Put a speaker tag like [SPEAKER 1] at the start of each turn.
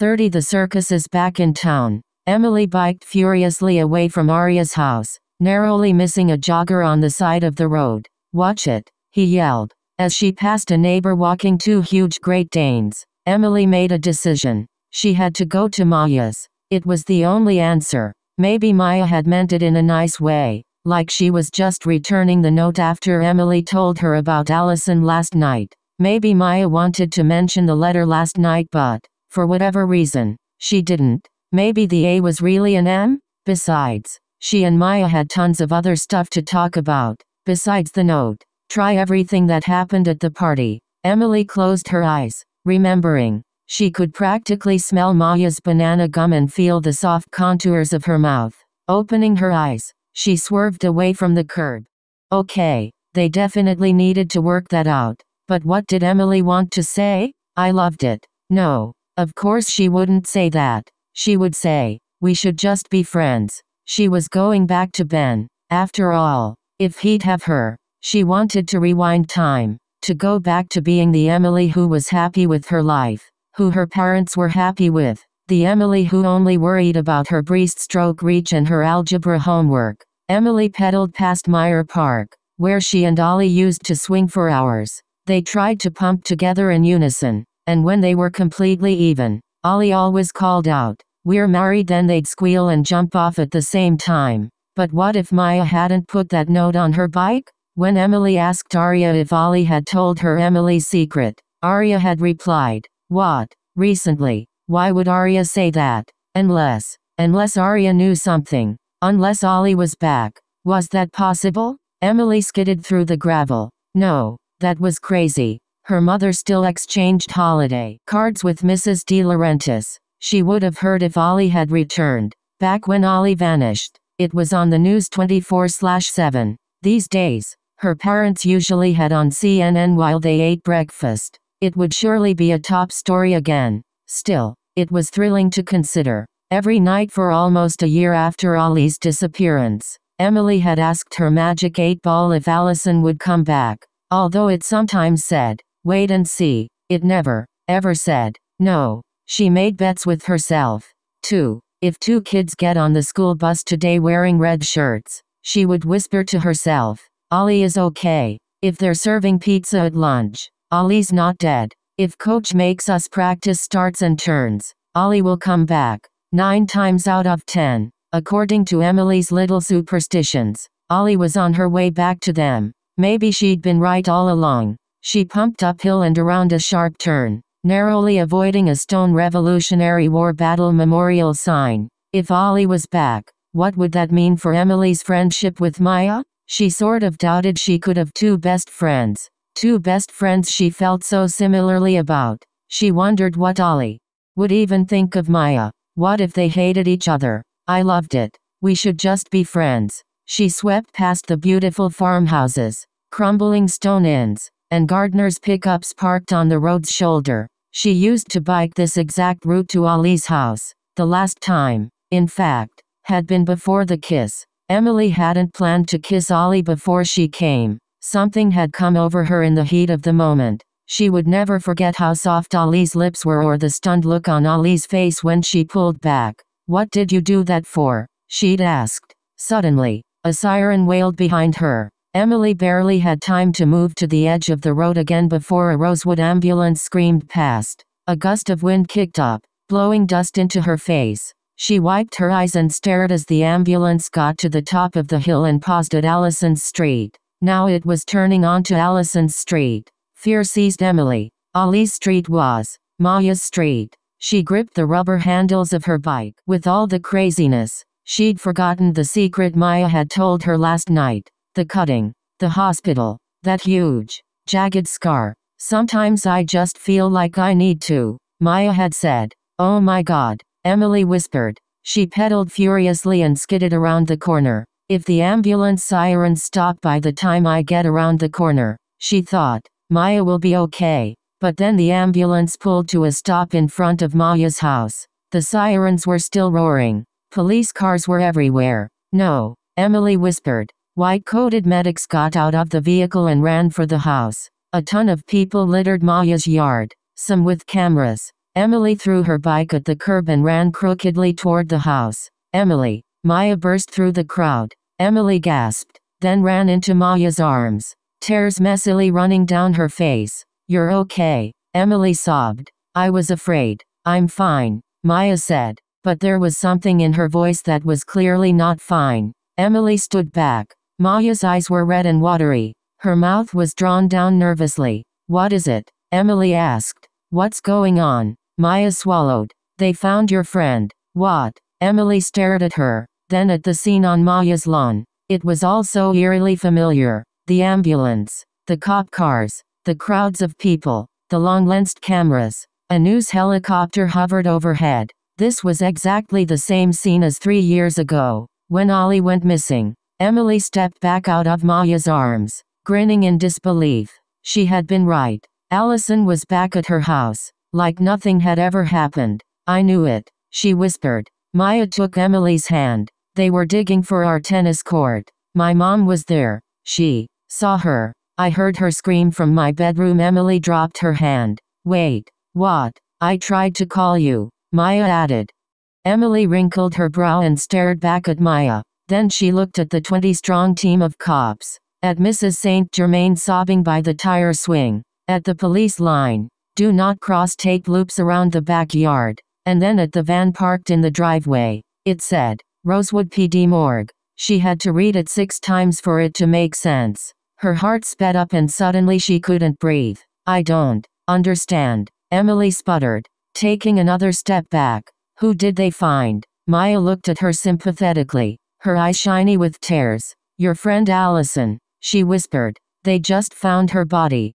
[SPEAKER 1] 8:30 The circus is back in town. Emily biked furiously away from Arya's house, narrowly missing a jogger on the side of the road. "Watch it," he yelled. As she passed a neighbor walking two huge Great Danes, Emily made a decision. She had to go to Maya's. It was the only answer. Maybe Maya had meant it in a nice way, like she was just returning the note after Emily told her about Allison last night. Maybe Maya wanted to mention the letter last night but, for whatever reason, she didn't. Maybe the A was really an M? Besides, she and Maya had tons of other stuff to talk about, besides the note. Try everything that happened at the party. Emily closed her eyes, remembering. She could practically smell Maya's banana gum and feel the soft contours of her mouth. Opening her eyes, she swerved away from the curb. Okay, they definitely needed to work that out. But what did Emily want to say? "I loved it." No, of course she wouldn't say that. She would say, "We should just be friends." She was going back to Ben. After all, if he'd have her, she wanted to rewind time, to go back to being the Emily who was happy with her life, who her parents were happy with, the Emily who only worried about her breaststroke reach and her algebra homework. Emily pedaled past Meyer Park, where she and Ollie used to swing for hours. They tried to pump together in unison, and when they were completely even, Ollie always called out, "We're married," then they'd squeal and jump off at the same time. But what if Maya hadn't put that note on her bike? When Emily asked Arya if Ollie had told her Emily's secret, Arya had replied, "What? Recently? Why would Arya say that? Unless Arya knew something. Unless Ollie was back. Was that possible?" Emily skidded through the gravel. No, that was crazy. Her mother still exchanged holiday cards with Mrs. De Laurentiis. She would have heard if Ollie had returned. Back when Ollie vanished, it was on the news 24/7. These days, her parents usually had on CNN while they ate breakfast. It would surely be a top story again. Still, it was thrilling to consider. Every night for almost a year after Ollie's disappearance, Emily had asked her magic 8-ball if Allison would come back. Although it sometimes said, "Wait and see," it never, ever said, no. She made bets with herself, too. If two kids get on the school bus today wearing red shirts, she would whisper to herself, "Ollie is okay." If they're serving pizza at lunch, Ollie's not dead. If coach makes us practice starts and turns, Ollie will come back. 9 times out of 10, according to Emily's little superstitions, Ollie was on her way back to them. Maybe she'd been right all along. She pumped uphill and around a sharp turn, narrowly avoiding a stone Revolutionary War battle memorial sign. If Ollie was back, what would that mean for Emily's friendship with Maya? She sort of doubted she could have two best friends. Two best friends she felt so similarly about. She wondered what Ollie would even think of Maya. What if they hated each other? "I loved it. We should just be friends." She swept past the beautiful farmhouses, crumbling stone inns, and gardeners' pickups parked on the road's shoulder. She used to bike this exact route to Ollie's house. The last time, in fact, had been before the kiss. Emily hadn't planned to kiss Ollie before she came. Something had come over her in the heat of the moment. She would never forget how soft Ollie's lips were or the stunned look on Ollie's face when she pulled back. "What did you do that for?" she'd asked. Suddenly, a siren wailed behind her. Emily barely had time to move to the edge of the road again before a Rosewood ambulance screamed past. A gust of wind kicked up, blowing dust into her face. She wiped her eyes and stared as the ambulance got to the top of the hill and paused at Allison's street. Now it was turning onto Allison's street. Fear seized Emily. Ollie's street was Maya's street. She gripped the rubber handles of her bike. With all the craziness, she'd forgotten the secret Maya had told her last night. The cutting, the hospital, that huge, jagged scar. "Sometimes I just feel like I need to," Maya had said. "Oh my God," Emily whispered. She pedaled furiously and skidded around the corner. "If the ambulance sirens stop by the time I get around the corner," she thought, "Maya will be okay." But then the ambulance pulled to a stop in front of Maya's house. The sirens were still roaring. Police cars were everywhere. "No," Emily whispered. White-coated medics got out of the vehicle and ran for the house. A ton of people littered Maya's yard, some with cameras, Emily threw her bike at the curb and ran crookedly toward the house. Emily! Maya burst through the crowd. Emily gasped, then ran into Maya's arms, tears messily running down her face. You're okay, Emily sobbed. I was afraid. I'm fine, Maya said, but there was something in her voice that was clearly not fine. Emily stood back. Maya's eyes were red and watery. Her mouth was drawn down nervously. What is it? Emily asked. What's going on? Maya swallowed. They found your friend. What? Emily stared at her, then at the scene on Maya's lawn. It was all so eerily familiar. The ambulance, the cop cars, the crowds of people, the long-lensed cameras. A news helicopter hovered overhead. This was exactly the same scene as 3 years ago, when Ollie went missing. Emily stepped back out of Maya's arms, grinning in disbelief. She had been right. Allison was back at her house, like nothing had ever happened. I knew it, she whispered. Maya took Emily's hand. They were digging for our tennis court. My mom was there. She saw her. I heard her scream from my bedroom. Emily dropped her hand. Wait, what? I tried to call you, Maya added. Emily wrinkled her brow and stared back at Maya. Then she looked at the 20-strong team of cops, at Mrs. St. Germain sobbing by the tire swing, at the police line, do not cross tape loops around the backyard, and then at the van parked in the driveway. It said, Rosewood PD Morgue. She had to read it 6 times for it to make sense. Her heart sped up and suddenly she couldn't breathe. I don't understand, Emily sputtered, taking another step back. Who did they find? Maya looked at her sympathetically, her eyes shiny with tears. Your friend Allison, she whispered. They just found her body.